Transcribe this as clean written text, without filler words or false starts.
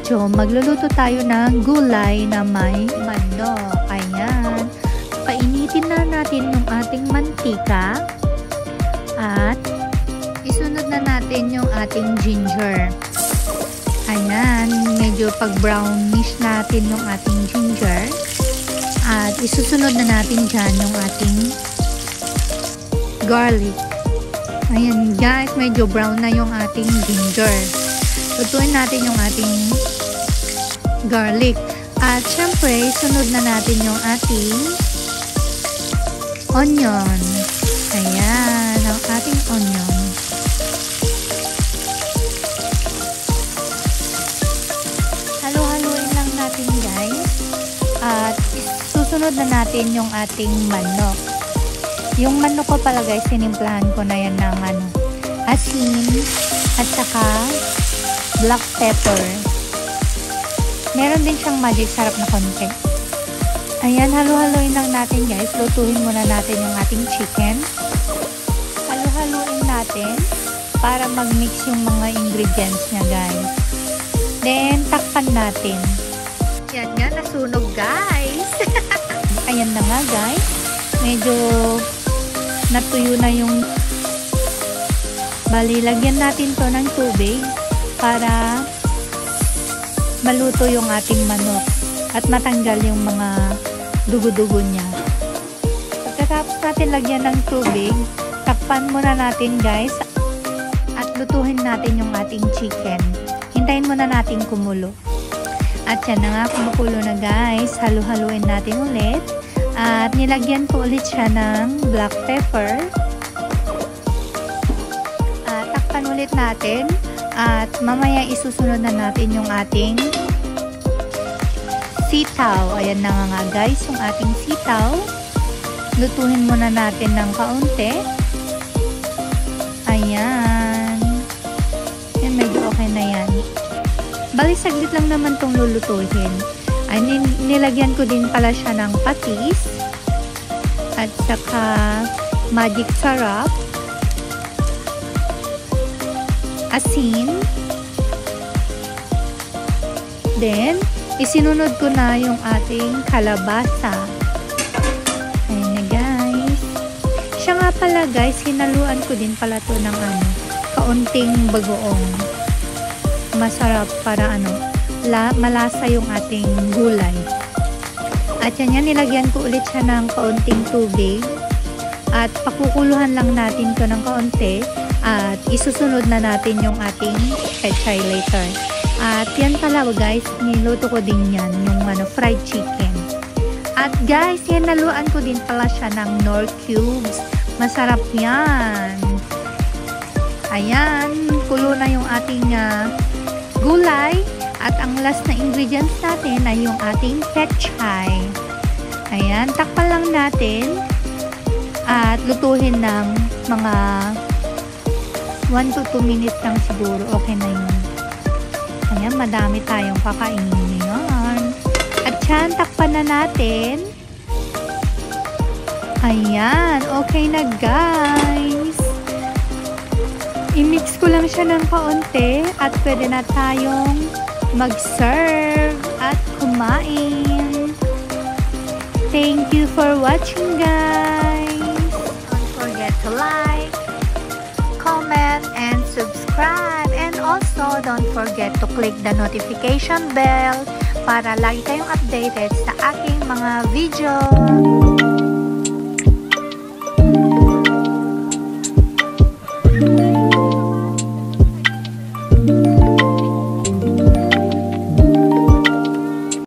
video, magluluto tayo ng gulay na may manok. Ayan. Painitin na natin yung ating mantika at isunod na natin yung ating ginger. Ayan, medyo pag-brownish natin yung ating ginger at isusunod na natin dyan yung ating garlic. Ayan guys, medyo brown na yung ating ginger. Lutuin natin yung ating garlic. At syempre, sunod na natin yung ating onion. Ayan, ang ating onion. Halo-haloin lang natin guys. At susunod na natin yung ating manok. Yung manok ko pala guys, sinimplahan ko na yan ng asin at saka black pepper. Meron din siyang magic sarap na konti. Ayan, halo-haloin lang natin guys. Lutuin muna natin yung ating chicken. Halo-haloin natin para mag-mix yung mga ingredients niya guys. Then, takpan natin. Yan nga, nasunog guys. Ayan na nga guys. Medyo natuyo na yung bali, lagyan natin to ng tubig para maluto yung ating manok at matanggal yung mga dugo-dugo niya. Pagkatapos natin lagyan ng tubig, takpan muna natin guys at lutuhin natin yung ating chicken. Hintayin muna natin kumulo. At yan na nga, kumukulo na guys. Halu-haluin natin ulit. At nilagyan ko ulit siya ng black pepper. At takpan ulit natin. At mamaya isusunod na natin yung ating sitaw. Ayan na nga guys, yung ating sitaw. Lutuin muna natin ng kaunti. Ayan. Yan, medyo okay na yan. Bali, saglit lang naman itong lulutuhin. Ay, nilagyan ko din pala siya ng patis at saka magic sarap, asin, then isinunod ko na yung ating kalabasa. Ayan na guys. Siya nga pala guys, hinaluan ko din pala to ng kaunting bagoong. Masarap para malasa yung ating gulay. At yan, nilagyan ko ulit siya ng kaunting tubig at pakukuluhan lang natin to ng kaunti at isusunod na natin yung ating pechay later. At yan pala guys, niluto ko din yan, yung fried chicken. At guys, yan, naluan ko din pala siya ng Knorr cubes. Masarap yan. Ayan, kulo na yung ating gulay. At ang last na ingredients natin ay yung ating pechay. Ayan, takpan lang natin at lutuhin ng mga 1 to 2 minutes lang siguro. Okay na yun. Ayan, madami tayong kakainin ngayon. At yan, takpan na natin. Ayan, okay na guys. I-mix ko lang siya ng kaunti at pwede na tayong mag-serve at kumain. Thank you for watching guys. Don't forget to like, comment, and subscribe. And also, don't forget to click the notification bell para lagi kayong updated sa aking mga video.